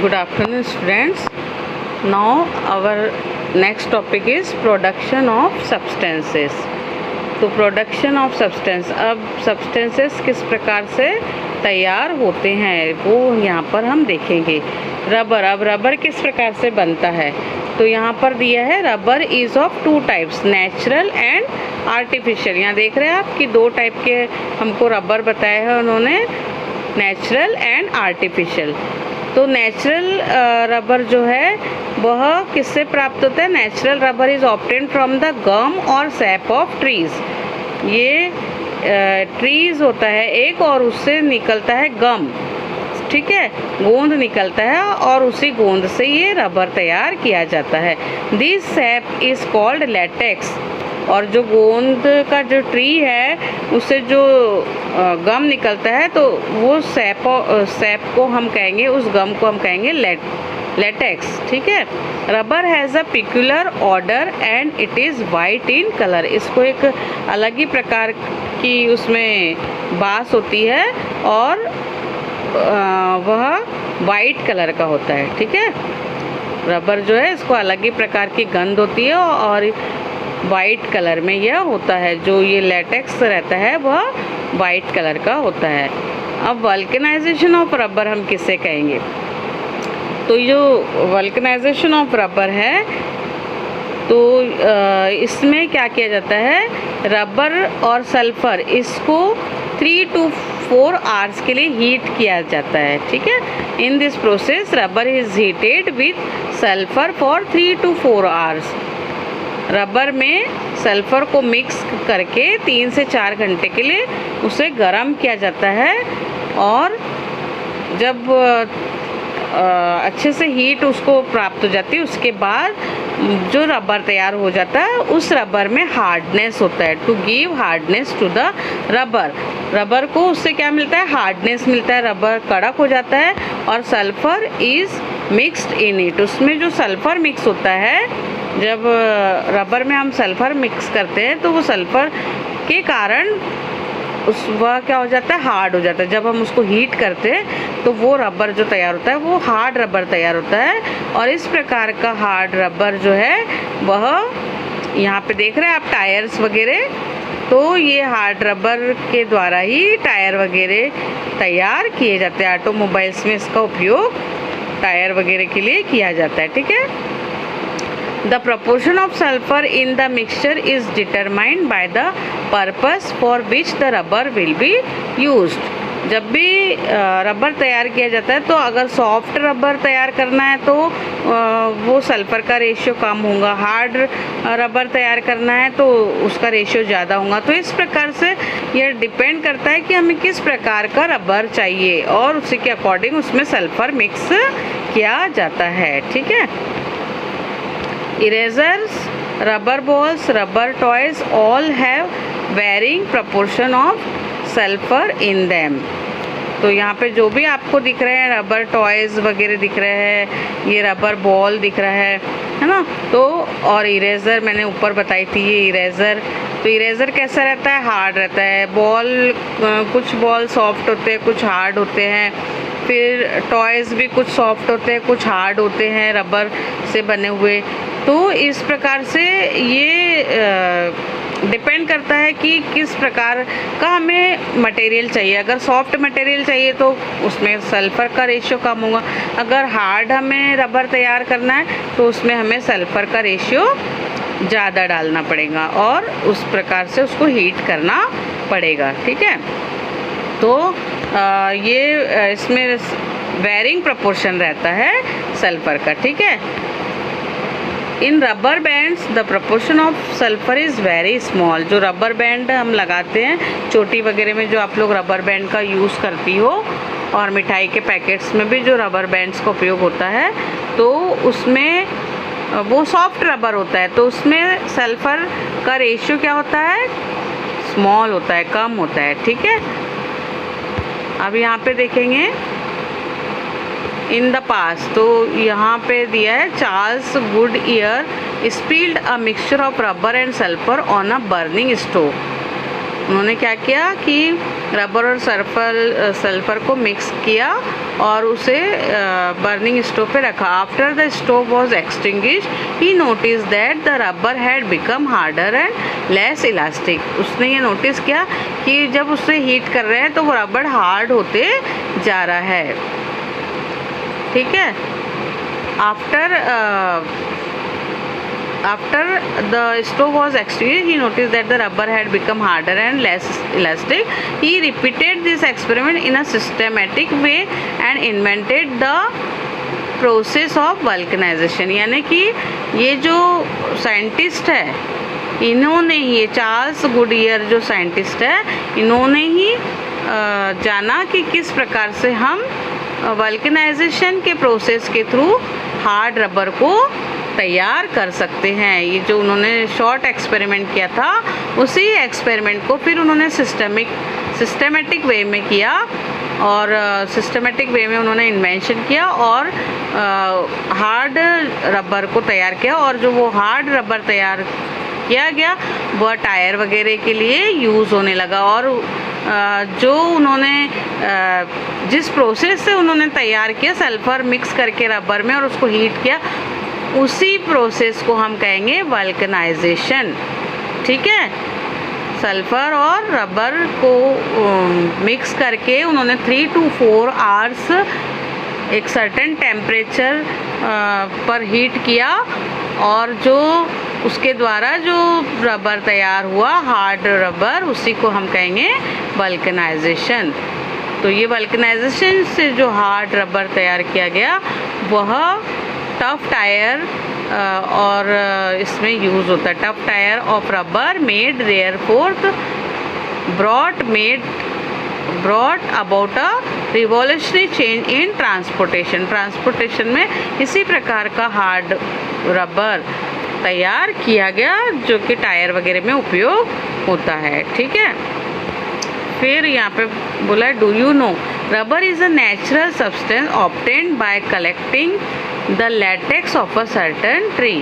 Good afternoon, students. Now our next topic is production of substances. तो production of substance, अब substances किस प्रकार से तैयार होते हैं वो यहाँ पर हम देखेंगे। रबर, अब रबर किस प्रकार से बनता है तो यहाँ पर दिया है rubber is of two types, natural and artificial. यहाँ देख रहे हैं आप कि दो टाइप के हमको रबर बताए हैं उन्होंने, नेचुरल एंड आर्टिफिशियल। तो नेचुरल रबर जो है वह किससे प्राप्त होता है? Natural rubber is obtain from the gum और सैप ऑफ ट्रीज़। ये ट्रीज़ होता है एक और उससे निकलता है गम, ठीक है, गोंद निकलता है और उसी गोंद से ये रबर तैयार किया जाता है। This SAP is called latex. और जो गोंद का जो ट्री है उससे जो गम निकलता है तो वो सैप को हम कहेंगे, उस गम को हम कहेंगे लेटेक्स, ठीक है। Rubber has a peculiar order and it is white in colour. इसको एक अलग ही प्रकार की उसमें बास होती है और वह वाइट कलर का होता है, ठीक है। रबर जो है इसको अलग ही प्रकार की गंध होती है और वाइट कलर में यह होता है। जो ये लेटेक्स रहता है वह वाइट कलर का होता है। अब वल्कनाइजेशन ऑफ रबर हम किसे कहेंगे? तो जो वल्कनाइजेशन ऑफ रबर है तो इसमें क्या किया जाता है, रबर और सल्फ़र इसको 3 to 4 आवर्स के लिए हीट किया जाता है, ठीक है। In this process rubber is heated with sulphur for 3 to 4 hours. Rubber में सल्फ़र को मिक्स करके 3 से 4 घंटे के लिए उसे गर्म किया जाता है और जब अच्छे से हीट उसको प्राप्त हो जाती है उसके बाद जो रबर तैयार हो जाता है उस रबर में हार्डनेस होता है। To give hardness to the rubber, rubber को उससे क्या मिलता है? हार्डनेस मिलता है, रबर कड़क हो जाता है। और sulphur is mixed in it, उसमें जो सल्फ़र मिक्स होता है, जब रबर में हम सल्फ़र मिक्स करते हैं तो वो सल्फ़र के कारण वह क्या हो जाता है? हार्ड हो जाता है। जब हम उसको हीट करते हैं तो वो रबर जो तैयार होता है वो हार्ड रबर तैयार होता है। और इस प्रकार का हार्ड रबर जो है वह यहाँ पे देख रहे हैं आप टायर्स वगैरह, तो ये हार्ड रबर के द्वारा ही टायर वगैरह तैयार किए जाते हैं। ऑटोमोबाइल्स में इसका उपयोग टायर वगैरह के लिए किया जाता है, ठीक है। The proportion of sulfur in the mixture is determined by the purpose for which the rubber will be used. जब भी रबर तैयार किया जाता है तो अगर सॉफ्ट रबर तैयार करना है तो वो सल्फ़र का रेशियो कम होगा, हार्ड रबर तैयार करना है तो उसका रेशियो ज़्यादा होगा। तो इस प्रकार से ये डिपेंड करता है कि हमें किस प्रकार का रबर चाहिए और उसी के अकॉर्डिंग उसमें सल्फ़र मिक्स किया जाता है, ठीक है। Erasers, rubber balls, rubber toys all have varying proportion of sulfur in them. तो यहाँ पे जो भी आपको दिख रहे हैं रबर टॉयज़ वगैरह दिख रहे हैं, ये रबर बॉल दिख रहा है ना, तो और इरेज़र मैंने ऊपर बताई थी ये इरेज़र। तो इरेज़र कैसा रहता है? हार्ड रहता है। बॉल, कुछ बॉल सॉफ्ट होते हैं, कुछ हार्ड होते हैं। फिर टॉयज़ भी कुछ सॉफ्ट होते हैं, कुछ हार्ड होते हैं रबर से बने हुए। तो इस प्रकार से ये डिपेंड करता है कि किस प्रकार का हमें मटेरियल चाहिए। अगर सॉफ्ट मटेरियल चाहिए तो उसमें सल्फ़र का रेशियो कम होगा, अगर हार्ड हमें रबर तैयार करना है तो उसमें हमें सल्फ़र का रेशियो ज़्यादा डालना पड़ेगा और उस प्रकार से उसको हीट करना पड़ेगा, ठीक है। तो ये इसमें वेरिंग प्रोपोर्शन रहता है सल्फ़र का, ठीक है। इन rubber bands the proportion of sulphur is very small. जो रबर बैंड हम लगाते हैं चोटी वगैरह में, जो आप लोग रबर बैंड का यूज़ करती हो और मिठाई के पैकेट्स में भी जो रबर बैंड्स का उपयोग होता है तो उसमें वो सॉफ्ट रबर होता है तो उसमें सल्फ़र का रेशियो क्या होता है? स्मॉल होता है, कम होता है, ठीक है। अब यहाँ पे देखेंगे इन द पास्ट, तो यहाँ पे दिया है Charles Goodyear spilled a mixture of rubber and sulphur on a burning stove. उन्होंने क्या किया कि रबर और सल्फर को मिक्स किया और उसे बर्निंग स्टोव पे रखा। After the stove was extinguished he notice that the rubber had become harder and less elastic. उसने ये नोटिस किया कि जब उसे हीट कर रहे हैं तो वो रबर हार्ड होते जा रहा है। ठीक है। After the stove was extinguished, he noticed that the rubber had become harder and less elastic. He repeated this experiment in a systematic way and invented the process of vulcanization. यानी कि ये जो साइंटिस्ट है, इन्होंने ये Charles Goodyear जो scientist है, इन्होंने ही जाना कि किस प्रकार से हम वल्कनाइजेशन के प्रोसेस के थ्रू हार्ड रबर को तैयार कर सकते हैं। ये जो उन्होंने शॉर्ट एक्सपेरिमेंट किया था, उसी एक्सपेरिमेंट को फिर उन्होंने सिस्टमेटिक वे में किया और सिस्टमेटिक वे में उन्होंने इन्वेंशन किया और हार्ड रबर को तैयार किया। और जो वो हार्ड रबर तैयार किया गया वह टायर वगैरह के लिए यूज़ होने लगा। और जो उन्होंने जिस प्रोसेस से उन्होंने तैयार किया सल्फ़र मिक्स करके रबर में और उसको हीट किया, उसी प्रोसेस को हम कहेंगे वल्कनाइजेशन। ठीक है। सल्फ़र और रबर को मिक्स करके उन्होंने 3 to 4 आवर्स एक सर्टेन टेम्परेचर पर हीट किया और जो उसके द्वारा जो रबर तैयार हुआ हार्ड रबर, उसी को हम कहेंगे वल्कनाइजेशन। तो ये वल्कनाइजेशन से जो हार्ड रबर तैयार किया गया वह टफ टायर और इसमें यूज़ होता है। Tough tyre of rubber made therefore brought about a revolutionary change in transportation में इसी प्रकार का हार्ड रबर तैयार किया गया जो कि टायर वगैरह में उपयोग होता है। ठीक है। फिर यहाँ पे बोला do you no rubber is a natural substance obtained by collecting the latex of a certain tree.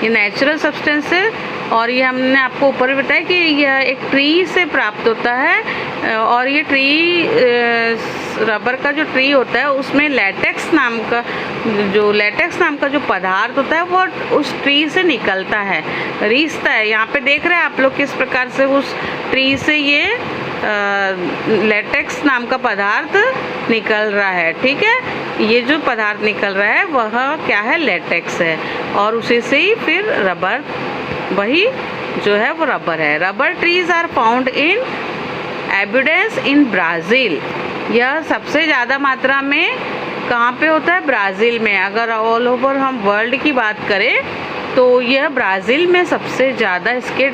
ये नेचुरल सब्सटेंस है और ये हमने आपको ऊपर भी बताया कि यह एक ट्री से प्राप्त होता है और ये ट्री रबर का जो ट्री होता है उसमें लेटेक्स नाम का जो पदार्थ होता है वो उस ट्री से निकलता है, रिश्ता है। यहाँ पे देख रहे हैं आप लोग किस प्रकार से उस ट्री से ये लेटेक्स नाम का पदार्थ निकल रहा है। ठीक है। ये जो पदार्थ निकल रहा है वह क्या है, लेटेक्स है और उसी से ही फिर रबर, वही जो है वो रबर है। Rubber trees are found in abundance in Brazil. यह सबसे ज़्यादा मात्रा में कहाँ पे होता है, ब्राज़ील में। अगर ऑल ओवर हम वर्ल्ड की बात करें तो यह ब्राज़ील में सबसे ज़्यादा इसके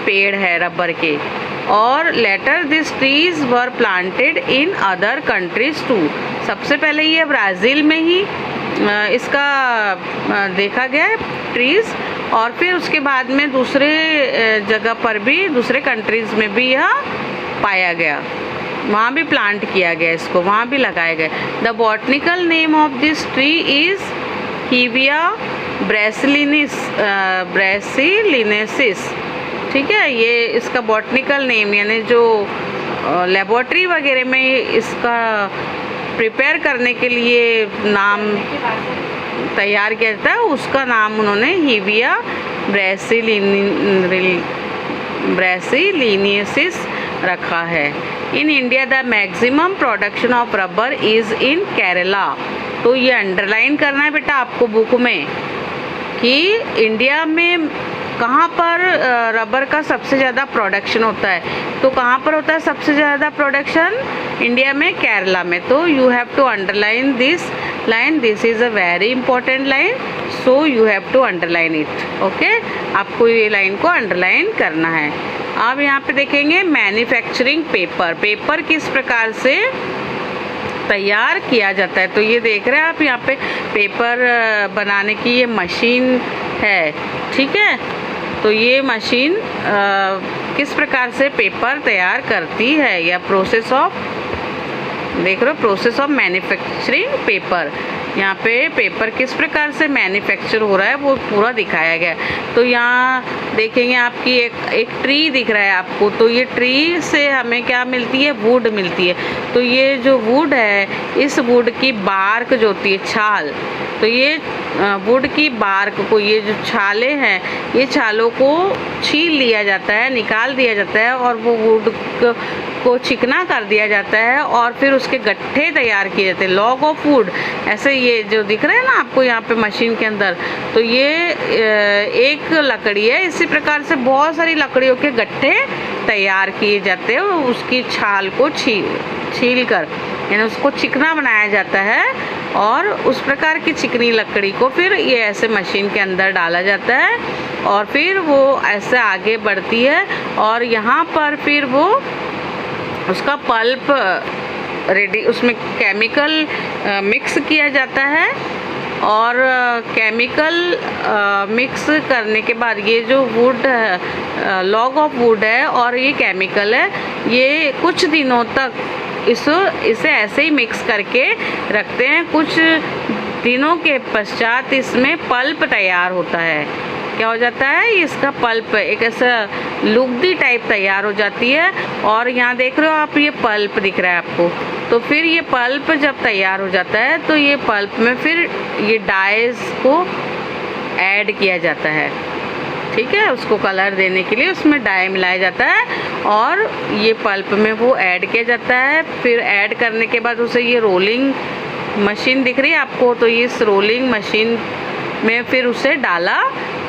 पेड़ है रबर के। और later this trees were planted in other countries too. सबसे पहले ये ब्राज़ील में ही इसका देखा गया है ट्रीज़ और फिर उसके बाद में दूसरे जगह पर भी, दूसरे कंट्रीज़ में भी यह पाया गया, वहाँ भी प्लांट किया गया, इसको वहाँ भी लगाया गया। The botanical name of this tree is Hevea brasiliensis. ठीक है। ये इसका बॉटनिकल नेम यानी जो लेबोरेटरी वगैरह में इसका प्रिपेयर करने के लिए नाम तैयार किया जाता है, उसका नाम उन्होंने हीविया ब्रेसिलिनेसिस रखा है। इन India the maximum production of rubber is in Kerala. तो ये अंडरलाइन करना है बेटा आपको बुक में कि इंडिया में कहाँ पर रबर का सबसे ज़्यादा प्रोडक्शन होता है। तो कहाँ पर होता है सबसे ज़्यादा प्रोडक्शन, इंडिया में, केरला में। तो you have to underline this line, this is a very important line, so you have to underline it. Okay, आपको ये लाइन को अंडरलाइन करना है। अब यहाँ पे देखेंगे मैन्युफैक्चरिंग पेपर। पेपर किस प्रकार से तैयार किया जाता है। तो ये देख रहे हैं आप यहाँ पे पेपर बनाने की ये मशीन है। ठीक है। तो ये मशीन किस प्रकार से पेपर तैयार करती है, या प्रोसेस ऑफ, देख रहे हो, प्रोसेस ऑफ मैन्युफैक्चरिंग पेपर। यहाँ पे पेपर किस प्रकार से मैन्युफैक्चर हो रहा है वो पूरा दिखाया गया है। तो यहाँ देखेंगे आपकी एक ट्री दिख रहा है आपको, तो ये ट्री से हमें क्या मिलती है, वुड मिलती है। तो ये जो वुड है, इस वुड की बार्क जो होती है, छाल, तो ये वुड की बार्क को, ये जो छाले हैं, ये छालों को छील लिया जाता है, निकाल दिया जाता है और वो वुड को चिकना कर दिया जाता है और फिर उसके गट्ठे तैयार किए जाते हैं, लॉग ऑफ वुड। ऐसे ये जो दिख रहा है ना आपको यहाँ पे मशीन के अंदर, तो ये एक लकड़ी है। इसी प्रकार से बहुत सारी लकड़ियों के गट्ठे तैयार किए जाते हैं और उसकी छाल को छील कर यानी उसको चिकना बनाया जाता है और उस प्रकार की चिकनी लकड़ी को फिर ये ऐसे मशीन के अंदर डाला जाता है और फिर वो ऐसे आगे बढ़ती है और यहाँ पर फिर वो उसका पल्प रेडी, उसमें केमिकल मिक्स किया जाता है और केमिकल मिक्स करने के बाद ये जो वुड है, लॉग ऑफ वुड है और ये केमिकल है, ये कुछ दिनों तक इसे ऐसे ही मिक्स करके रखते हैं। कुछ दिनों के पश्चात इसमें पल्प तैयार होता है। क्या हो जाता है, इसका पल्प एक ऐसा लुगदी टाइप तैयार हो जाती है और यहाँ देख रहे हो आप, ये पल्प दिख रहा है आपको। तो फिर ये पल्प जब तैयार हो जाता है तो ये पल्प में फिर ये डाइज को ऐड किया जाता है, ठीक है, उसको कलर देने के लिए उसमें डाई मिलाया जाता है और ये पल्प में वो ऐड किया जाता है। फिर ऐड करने के बाद उसे ये रोलिंग मशीन दिख रही है आपको, तो इस रोलिंग मशीन में फिर उसे डाला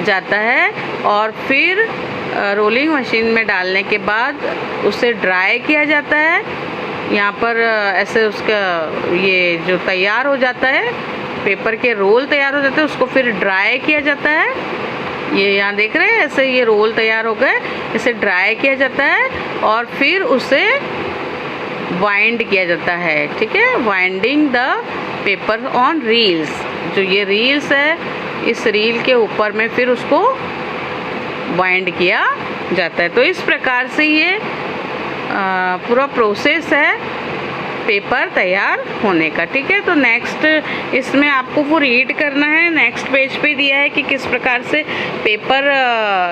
जाता है और फिर रोलिंग मशीन में डालने के बाद उसे ड्राई किया जाता है। यहाँ पर ऐसे उसका ये जो तैयार हो जाता है, पेपर के रोल तैयार हो जाते हैं, उसको फिर ड्राई किया जाता है। ये यहाँ देख रहे हैं, ऐसे ये रोल तैयार हो गए, इसे ड्राई किया जाता है और फिर उसे वाइंड किया जाता है, ठीक है, winding the paper on reels. जो ये रील्स है, इस रील के ऊपर में फिर उसको वाइंड किया जाता है। तो इस प्रकार से ये पूरा प्रोसेस है पेपर तैयार होने का, ठीक है। तो नेक्स्ट इसमें आपको वो रीड करना है, नेक्स्ट पेज पे दिया है कि किस प्रकार से पेपर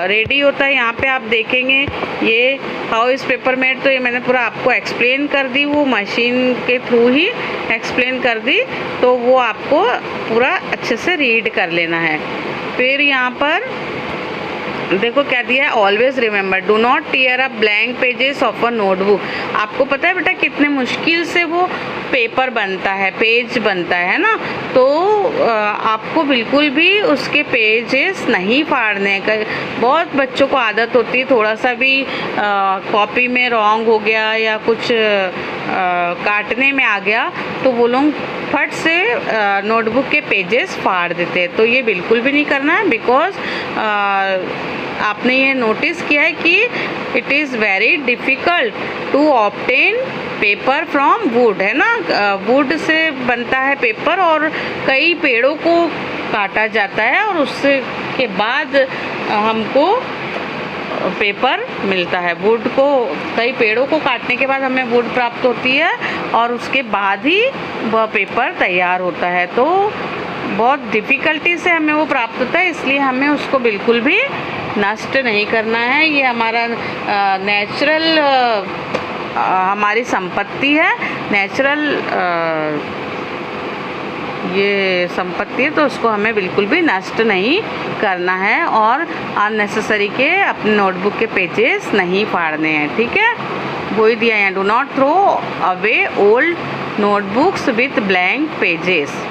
रेडी होता है। यहाँ पे आप देखेंगे ये हाउ इस पेपर मेड, तो ये मैंने पूरा आपको एक्सप्लेन कर दी, वो मशीन के थ्रू ही एक्सप्लेन कर दी, तो वो आपको पूरा अच्छे से रीड कर लेना है। फिर यहाँ पर देखो क्या दिया है, always remember do not tear up blank pages of a notebook. आपको पता है बेटा कितने मुश्किल से वो पेपर बनता है, पेज बनता है ना, तो आपको बिल्कुल भी उसके पेजेस नहीं फाड़ने का। बहुत बच्चों को आदत होती है, थोड़ा सा भी कॉपी में रॉन्ग हो गया या कुछ काटने में आ गया तो वो लोग फट से नोटबुक के पेजेस फाड़ देते हैं। तो ये बिल्कुल भी नहीं करना है, बिकॉज आपने ये नोटिस किया है कि it is very difficult to obtain paper from wood, है ना, वुड से बनता है पेपर और कई पेड़ों को काटा जाता है और उससे के बाद हमको पेपर मिलता है। वुड को, कई पेड़ों को काटने के बाद हमें वुड प्राप्त होती है और उसके बाद ही वह पेपर तैयार होता है। तो बहुत डिफ़िकल्टी से हमें वो प्राप्त होता है, इसलिए हमें उसको बिल्कुल भी नष्ट नहीं करना है। ये हमारा नेचुरल हमारी संपत्ति है, नेचुरल ये संपत्ति है, तो उसको हमें बिल्कुल भी नष्ट नहीं करना है और अननेसेसरी के अपने नोटबुक के पेजेस नहीं फाड़ने हैं, ठीक है। वही दिया है, do not throw away old notebooks with blank pages.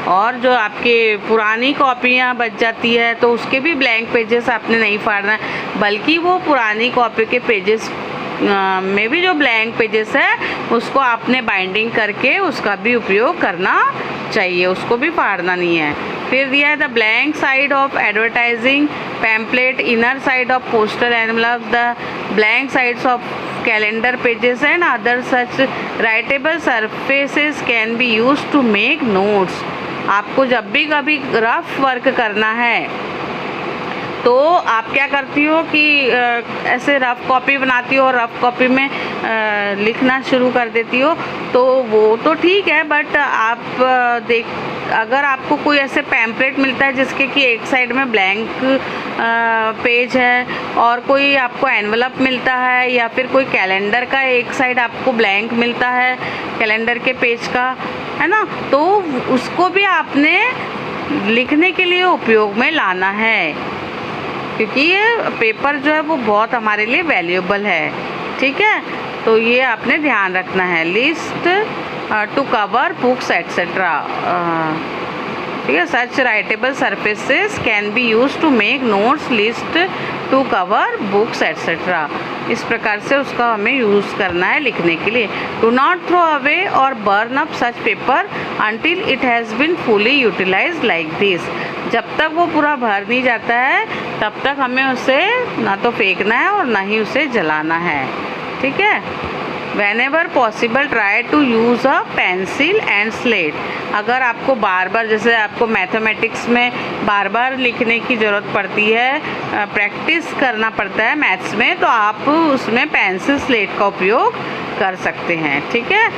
और जो आपके पुरानी कॉपियाँ बच जाती है तो उसके भी ब्लैंक पेजेस आपने नहीं फाड़ना है, बल्कि वो पुरानी कॉपी के पेजेस में भी जो ब्लैंक पेजेस है उसको आपने बाइंडिंग करके उसका भी उपयोग करना चाहिए, उसको भी फाड़ना नहीं है। फिर दिया है the blank side of advertising pamphlet, inner side of poster envelope, the blank sides of calendar pages and other such writable surfaces can be used to make notes. आपको जब भी कभी रफ वर्क करना है तो आप क्या करती हो कि ऐसे रफ कॉपी बनाती हो और रफ कॉपी में लिखना शुरू कर देती हो, तो वो तो ठीक है, बट आप अगर आपको कोई ऐसे पैम्पलेट मिलता है जिसके कि एक साइड में ब्लैंक पेज है और कोई आपको एनवलप मिलता है या फिर कोई कैलेंडर का एक साइड आपको ब्लैंक मिलता है कैलेंडर के पेज का, है ना, तो उसको भी आपने लिखने के लिए उपयोग में लाना है, क्योंकि ये पेपर जो है वो बहुत हमारे लिए वैल्यूएबल है। ठीक है, तो ये आपने ध्यान रखना है। List to cover books etcetera, ठीक है, such writable surfaces can be use to make notes, list to cover books etcetera. इस प्रकार से उसका हमें यूज़ करना है लिखने के लिए। डू नॉट थ्रो अवे और burn up such paper until it has been fully utilise like this. जब तक वो पूरा भर नहीं जाता है तब तक हमें उसे ना तो फेंकना है और ना ही उसे जलाना है। ठीक है, Whenever possible try to use a pencil and slate। अगर आपको बार बार, जैसे आपको मैथमेटिक्स में बार बार लिखने की ज़रूरत पड़ती है, प्रैक्टिस करना पड़ता है मैथ्स में, तो आप उसमें पेंसिल स्लेट का उपयोग कर सकते हैं। ठीक है,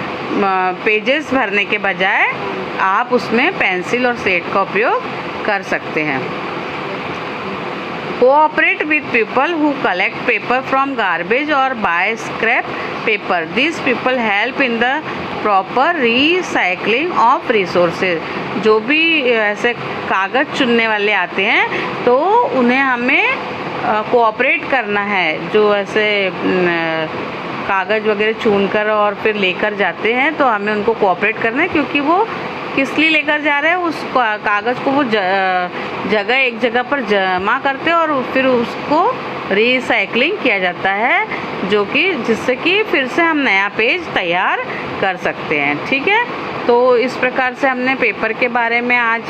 पेजेस भरने के बजाय आप उसमें पेंसिल और स्लेट का उपयोग कर सकते हैं। Cooperate with people who collect paper from garbage or buy scrap paper. These people help in the proper recycling of resources। जो भी ऐसे कागज़ चुनने वाले आते हैं तो उन्हें हमें कोऑपरेट करना है। जो ऐसे कागज़ वगैरह चुनकर और फिर लेकर जाते हैं तो हमें उनको कोऑपरेट करना है, क्योंकि वो किस लिए लेकर जा रहे हैं, उस कागज़ को वो जगह एक जगह पर जमा करते हैं और फिर उसको रिसाइकलिंग किया जाता है, जो कि जिससे कि फिर से हम नया पेज तैयार कर सकते हैं। ठीक है, तो इस प्रकार से हमने पेपर के बारे में आज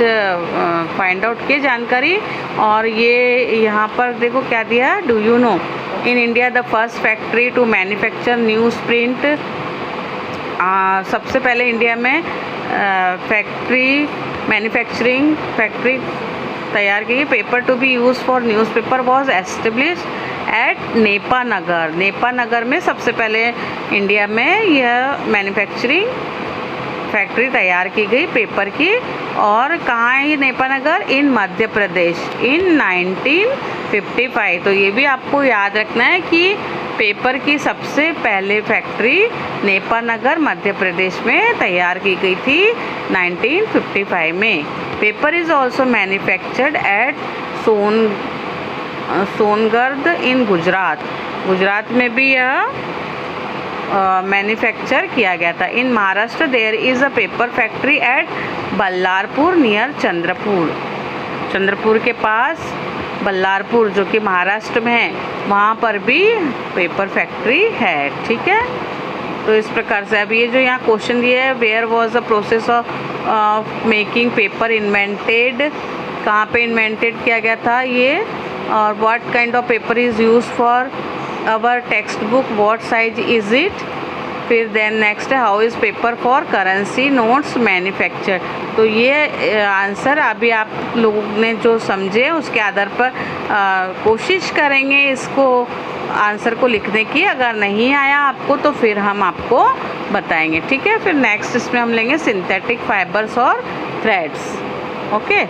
फाइंड आउट की जानकारी। और ये यहाँ पर देखो क्या दिया, do you know in India the first factory to manufacture newsprint. सबसे पहले इंडिया में मैन्युफैक्चरिंग फैक्ट्री तैयार की। Paper to be use for newspaper was establish at Nepanagar. Nepanagar में सबसे पहले इंडिया में यह मैन्युफैक्चरिंग फैक्ट्री तैयार की गई पेपर की। और कहाँ है ये नेपानगर? इन मध्य प्रदेश इन 1955। तो ये भी आपको याद रखना है कि पेपर की सबसे पहले फैक्ट्री नेपानगर मध्य प्रदेश में तैयार की गई थी 1955 में। Paper is also manufactured at Songadh in Gujarat. Gujarat में भी यह मैन्युफैक्चर किया गया था। In Maharashtra there is a paper factory at Ballarpur near Chandrapur. Chandrapur के पास बल्लारपुर जो कि महाराष्ट्र में है, वहाँ पर भी पेपर फैक्ट्री है। ठीक है, तो इस प्रकार से अब ये जो यहाँ क्वेश्चन दिया है, where was the process of making paper invented, कहाँ पे इन्वेंटेड किया गया था ये, और what kind of paper is use for our text book, what size is it. फिर देन नेक्स्ट है how is paper for currency notes manufacture. तो ये आंसर अभी आप लोगों ने जो समझे उसके आधार पर कोशिश करेंगे इसको आंसर को लिखने की। अगर नहीं आया आपको तो फिर हम आपको बताएंगे। ठीक है, फिर नेक्स्ट इसमें हम लेंगे सिंथेटिक फाइबर्स और थ्रेड्स। ओके।